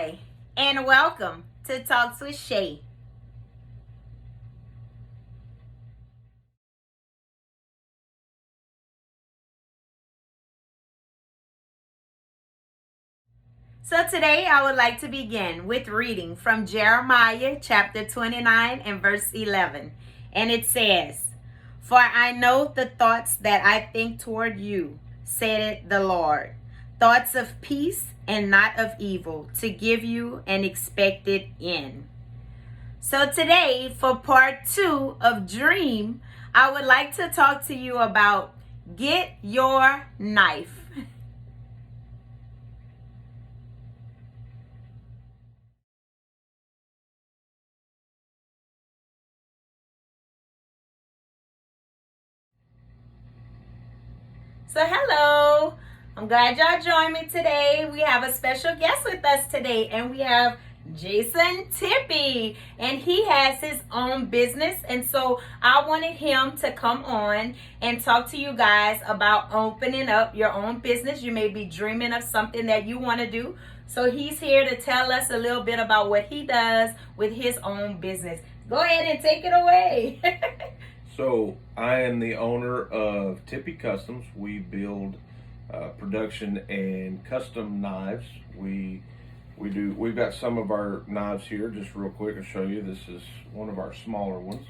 Hi, and welcome to Talks with Shay. So today I would like to begin with reading from Jeremiah chapter 29 and verse 11. And it says, "For I know the thoughts that I think toward you, said the Lord, thoughts of peace and not of evil, to give you an expected end." So today, for part 2 of Dream, I would like to talk to you about get your knife. So hello, I'm glad y'all joined me today. We have a special guest with us today, and we have Jason Tippy, and he has his own business, and so I wanted him to come on and talk to you guys about opening up your own business. You may be dreaming of something that you want to do, so he's here to tell us a little bit about what he does with his own business. Go ahead and take it away. So I am the owner of Tippy Customs. We build production and custom knives. We've got some of our knives here. Just real quick, I'll show you. This is one of our smaller ones.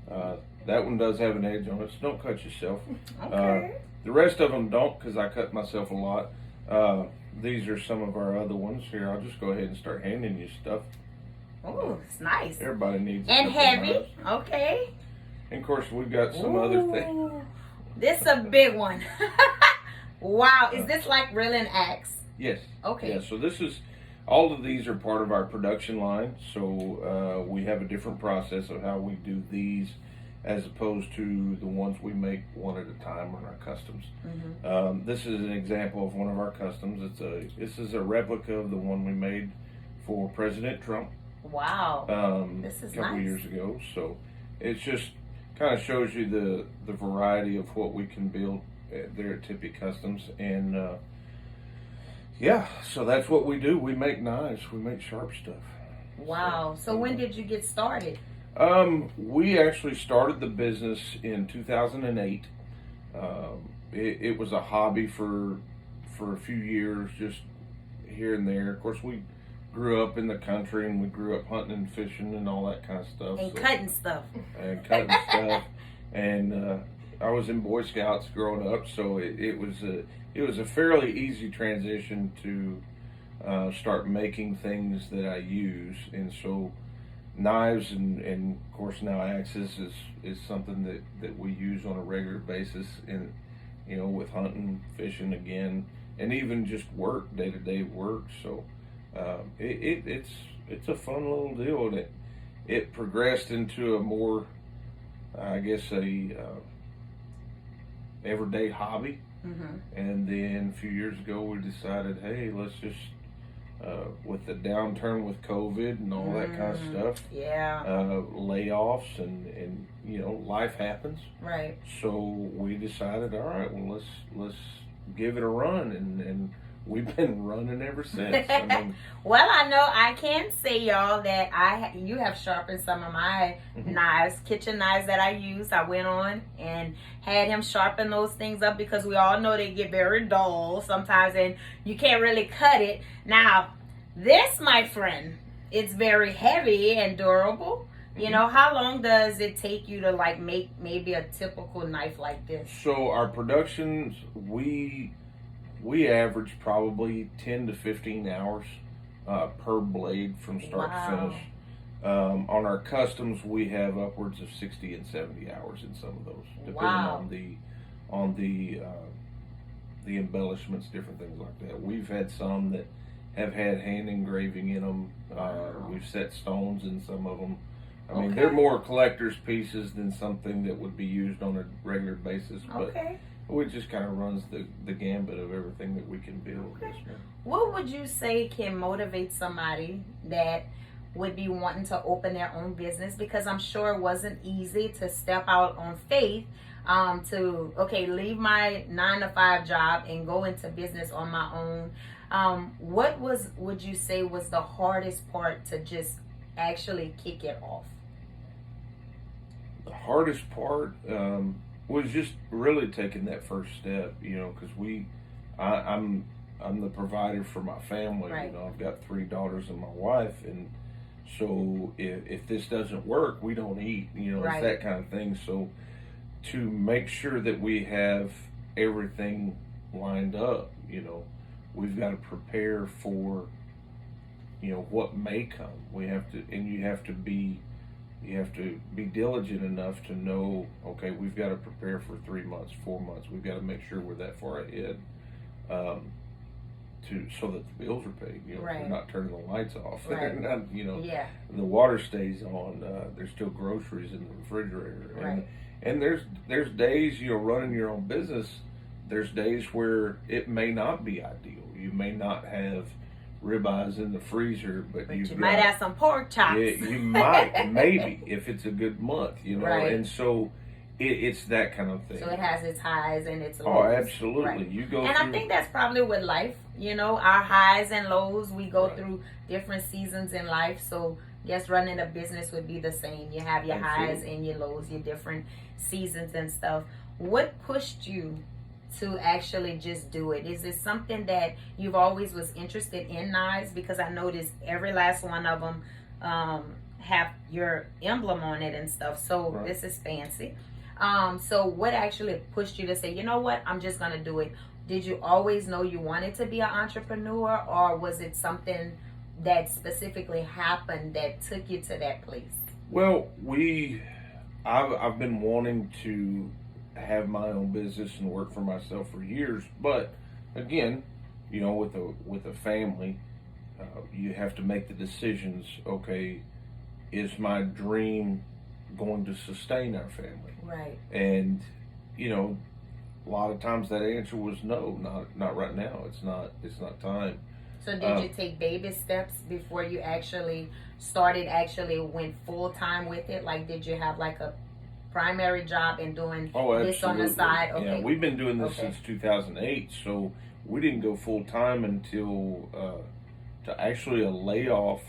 That one does have an edge on it, so don't cut yourself. Okay. The rest of them don't, because I cut myself a lot. These are some of our other ones. Here, I'll just go ahead and start handing you stuff. Oh, it's nice. Everybody needs And heavy. knives. Okay. And of course, we've got some other things. This is a big one. Wow. Is this like really an axe? Yes. Okay. Yeah, so this is, all of these are part of our production line. So we have a different process of how we do these as opposed to the ones we make one at a time on our customs. Mm-hmm. This is an example of one of our customs. This is a replica of the one we made for President Trump. Wow. This is a couple nice. years ago. So it's just kind of shows you the variety of what we can build there at Tippy Customs. And yeah, so that's what we do. We make knives. We make sharp stuff. Wow. So when did you get started? We actually started the business in 2008. It was a hobby for a few years, just here and there. Of course, we grew up in the country, and we grew up hunting and fishing and all that kind of stuff. And cutting stuff. And cutting stuff. And I was in Boy Scouts growing up, so it was a fairly easy transition to start making things that I use. And so knives and of course now axes is something that we use on a regular basis, and with hunting, fishing again, and even just work, day-to-day work. So it's a fun little deal, and it progressed into a more, I guess, everyday hobby. Mm-hmm. And then a few years ago we decided, hey, let's just with the downturn with COVID and all that kind of stuff, Yeah. layoffs and life happens. Right. So we decided, all right, well let's give it a run, and we've been running ever since. I mean, Well, I know I can say, y'all, that you have sharpened some of my knives, kitchen knives that I use. I went on and had him sharpen those things up, because we all know they get very dull sometimes and you can't really cut it. Now, this, my friend, it's very heavy and durable. You know, how long does it take you to like make maybe a typical knife like this? so our productions, we average probably 10 to 15 hours per blade from start to finish. On our customs, we have upwards of 60 and 70 hours in some of those, depending on the embellishments, different things like that. We've had some that have had hand engraving in them. We've set stones in some of them. I mean, they're more collector's pieces than something that would be used on a regular basis. But it just kind of runs the gambit of everything that we can build. Okay. What would you say can motivate somebody that would be wanting to open their own business? Because I'm sure it wasn't easy to step out on faith, to leave my 9-to-5 job and go into business on my own. What would you say was the hardest part to just actually kick it off? The hardest part was just really taking that first step, because I'm the provider for my family. Right. I've got 3 daughters and my wife, and so if this doesn't work, we don't eat. Right. It's that kind of thing. So to make sure that we have everything lined up, we've got to prepare for what may come. We have to, and you have to be diligent enough to know, okay, we've got to prepare for 3 months, 4 months. We've got to make sure we're that far ahead, so that the bills are paid. Right. We're not turning the lights off. Right. Not, Yeah. the water stays on. There's still groceries in the refrigerator. Right. And there's days, running your own business, there's days where it may not be ideal. You may not have ribeyes in the freezer, but you might have some pork chops. Yeah, you might, maybe, if it's a good month, Right. And so it's that kind of thing. So it has its highs and its lows. Oh, absolutely. Right. You go and through, I think that's probably with life, our highs and lows. We go Right. through different seasons in life. So yes, running a business would be the same. You have your highs and your lows, your different seasons and stuff. What pushed you to actually just do it? Is it something that you've always was interested in knives? Because I noticed every last one of them have your emblem on it and stuff. So Right. This is fancy. So what actually pushed you to say, you know what, I'm just gonna do it? Did you always know you wanted to be an entrepreneur, or was it something that specifically happened that took you to that place? Well, I've been wanting to have my own business and work for myself for years, but again, with a family, you have to make the decisions. Okay, is my dream going to sustain our family? Right. And a lot of times that answer was no, not right now. It's not time. So did you take baby steps before you actually went full time with it? Like, did you have like a primary job and doing this on the side? Okay. Yeah, we've been doing this Okay. since 2008, so we didn't go full time until to actually a layoff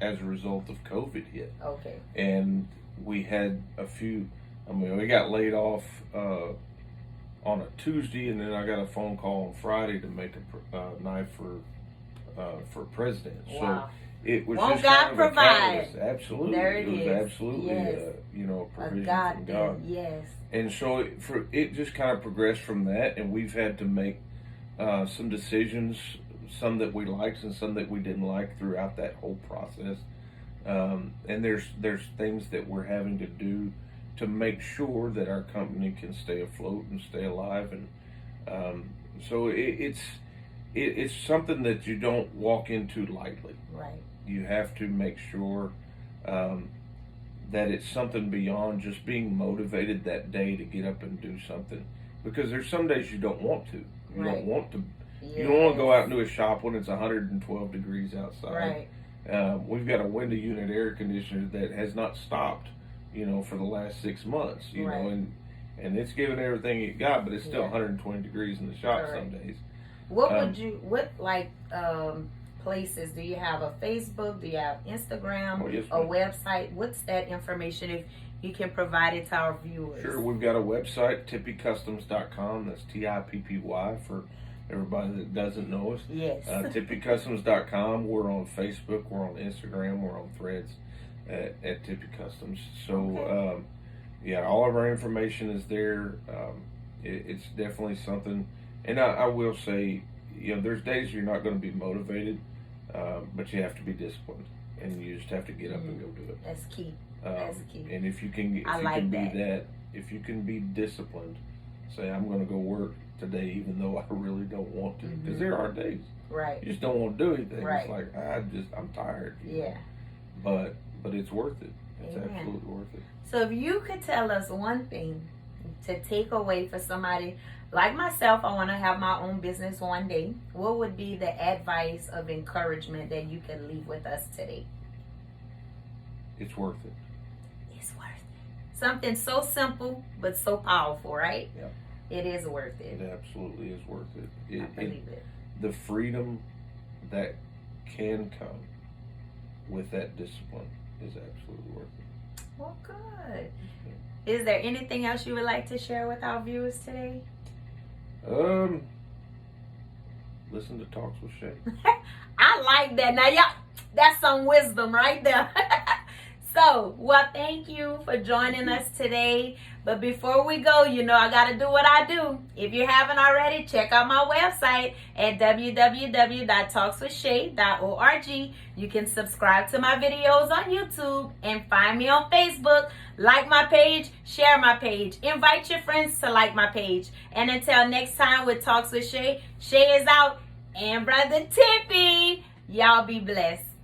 as a result of COVID hit. Okay. And we had a few. We got laid off on a Tuesday, and then I got a phone call on Friday to make a knife for president. Wow. So it was Won't just God kind of provide? a catalyst. Absolutely, There it was is. absolutely Yes. a provision A God from thing. God. Yes. And so it just kind of progressed from that, and we've had to make some decisions, some that we liked and some that we didn't like throughout that whole process. And there's things that we're having to do to make sure that our company can stay afloat and stay alive. And so it's something that you don't walk into lightly. Right. You have to make sure that it's something beyond just being motivated that day to get up and do something. Because there's some days you don't want to. You Right. don't want to. Yes. You don't want to go out and do a shop when it's 112 degrees outside. Right. We've got a window unit air conditioner that has not stopped, for the last 6 months, Right. and it's giving everything it got, but it's still Yeah. 120 degrees in the shop Correct. some days. What places do you have? A Facebook? Do you have Instagram? Oh, yes, a ma'am. website? What's that information if you can provide it to our viewers? Sure, we've got a website, tippycustoms.com. That's TIPPY for everybody that doesn't know us. Yes. Tippycustoms.com. We're on Facebook. We're on Instagram. We're on Threads at Tippy Customs. So, Okay. all of our information is there. It's definitely something. And I will say, there's days you're not going to be motivated, but you have to be disciplined, and you just have to get up and go do it. That's key. That's key. And if you can if you can be disciplined, say I'm going to go work today, even though I really don't want to, because there are days Right. you just don't want to do anything. Right. It's like I'm tired. Yeah. But it's worth it. It's Amen. absolutely worth it. So if you could tell us one thing to take away for somebody like myself, I want to have my own business one day, what would be the advice of encouragement that you can leave with us today? It's worth it. It's worth it. Something so simple but so powerful, right? Yeah. It is worth it. It absolutely is worth it. I believe it. the freedom that can come with that discipline is absolutely worth it. Well, good. Is there anything else you would like to share with our viewers today? Listen to Talks with Shay. I like that. Now, y'all, that's some wisdom right there. So, well, thank you for joining us today. But before we go, you know I got to do what I do. If you haven't already, check out my website at www.talkswithshay.org. You can subscribe to my videos on YouTube and find me on Facebook. Like my page, share my page, invite your friends to like my page. And until next time with Talks with Shay, Shay is out. And Brother Tippy, y'all be blessed.